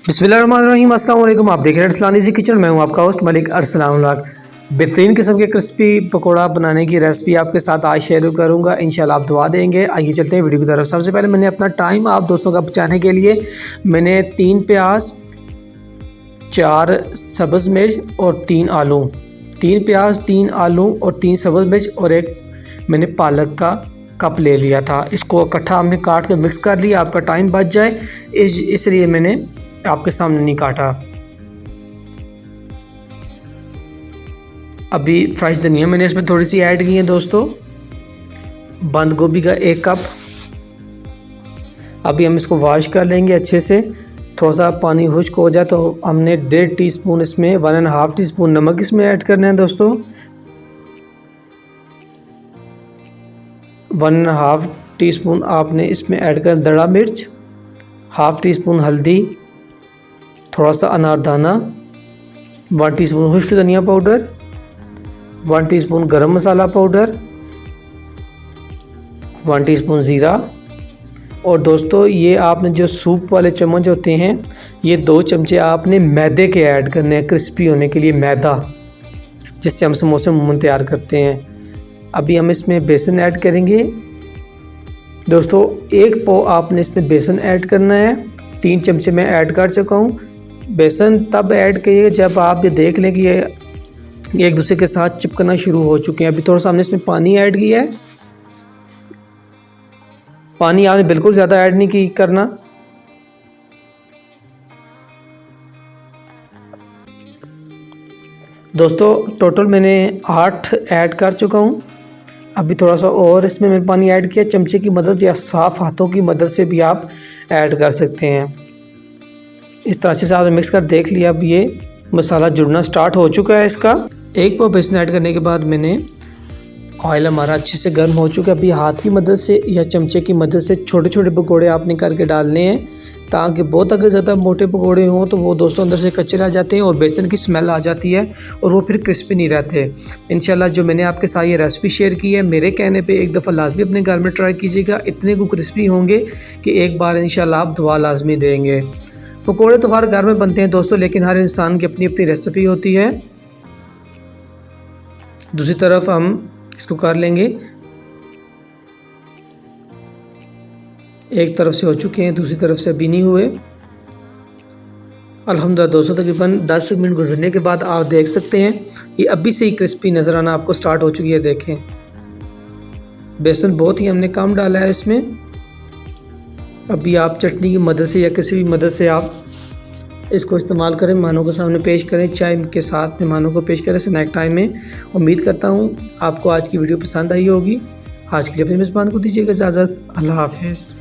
बिस्मिल्लाहिर्रहमानिर्रहीम, अस्सलाम वालेकुम। आप देख रहे हैं अरसलान इजी किचन। मैं हूं आपका होस्ट मलिक अरसलान। बेहतरीन किस्म के क्रिस्पी पकोड़ा बनाने की रेसिपी आपके साथ आज शेयर करूंगा। इंशाल्लाह आप दुआ देंगे। आइए चलते हैं वीडियो की तरफ। सबसे पहले मैंने अपना टाइम आप दोस्तों का बचाने के लिए मैंने 3 प्याज, 4 सब्ज़ मिर्च और 3 आलू, 3 प्याज, 3 आलू और 3 सब्ज़ मिर्च और एक मैंने पालक का कप ले लिया था। इसको इकट्ठा हमने काट के मिक्स कर लिया, आपका टाइम बच जाए इसलिए मैंने आपके सामने नहीं काटा। अभी फ्रेश धनिया मैंने इसमें थोड़ी सी ऐड की है दोस्तों। बंद गोभी का 1 कप। अभी हम इसको वॉश कर लेंगे अच्छे से। थोड़ा सा पानी खुश्क हो जाए तो हमने 1.5 टीस्पून इसमें 1.5 टीस्पून नमक इसमें ऐड करना है दोस्तों। 1.5 टीस्पून आपने इसमें ऐड कर दड़ा मिर्च, 1/2 टीस्पून हल्दी, थोड़ा सा अनारदाना, 1 टीस्पून खुश्क धनिया पाउडर, 1 टीस्पून गरम मसाला पाउडर, 1 टीस्पून ज़ीरा। और दोस्तों ये आपने जो सूप वाले चम्मच होते हैं, ये 2 चमचे आपने मैदे के ऐड करने हैं क्रिस्पी होने के लिए, मैदा जिससे हम समोसे मोमन तैयार करते हैं। अभी हम इसमें बेसन ऐड करेंगे दोस्तों। 1 पाव आपने इसमें बेसन ऐड करना है। 3 चमचे मैं ऐड कर चुका हूँ। बेसन तब ऐड करिएगा जब आप ये देख लें कि ये एक दूसरे के साथ चिपकना शुरू हो चुके हैं। अभी थोड़ा सा हमने इसमें पानी ऐड किया है। पानी आपने बिल्कुल ज़्यादा ऐड नहीं करना। दोस्तों टोटल मैंने 8 ऐड कर चुका हूँ। अभी थोड़ा सा और इसमें मैंने पानी ऐड किया। चमचे की मदद या साफ़ हाथों की मदद से भी आप ऐड कर सकते हैं। इस तरह से आपने मिक्स कर देख लिया। अब ये मसाला जुड़ना स्टार्ट हो चुका है इसका। 1 पाव बेसन ऐड करने के बाद मैंने ऑयल हमारा अच्छे से गर्म हो चुका है। अभी हाथ की मदद से या चमचे की मदद से छोटे छोटे पकोड़े आपने करके डालने हैं, ताकि बहुत अगर ज़्यादा मोटे पकोड़े हों तो वो दोस्तों अंदर से कच्चे रह जाते हैं और बेसन की स्मेल आ जाती है और वो फिर क्रिस्पी नहीं रहते। इंशाल्लाह जो मैंने आपके साथ ये रेसिपी शेयर की है, मेरे कहने पे एक दफ़ा लाजमी अपने घर में ट्राई कीजिएगा। इतने को क्रिस्पी होंगे कि एक बार इंशाल्लाह आप दुआ लाजमी देंगे। पकोड़े तो हर घर में बनते हैं दोस्तों, लेकिन हर इंसान की अपनी अपनी रेसिपी होती है। दूसरी तरफ हम इसको कर लेंगे। एक तरफ से हो चुके हैं, दूसरी तरफ से अभी नहीं हुए। अल्हम्दुलिल्लाह दोस्तों तकरीबन 10 मिनट गुजरने के बाद आप देख सकते हैं ये अभी से ही क्रिस्पी नज़र आना आपको स्टार्ट हो चुकी है। देखें बेसन बहुत ही हमने कम डाला है इसमें। अभी आप चटनी की मदद से या किसी भी मदद से आप इसको इस्तेमाल करें, मेहमानों के सामने पेश करें, चाय के साथ मेहमानों को पेश करें स्नैक टाइम में। उम्मीद करता हूँ आपको आज की वीडियो पसंद आई होगी। आज के लिए अपने मेज़बान को दीजिएगा इजाज़त। अल्लाह हाफ़िज़।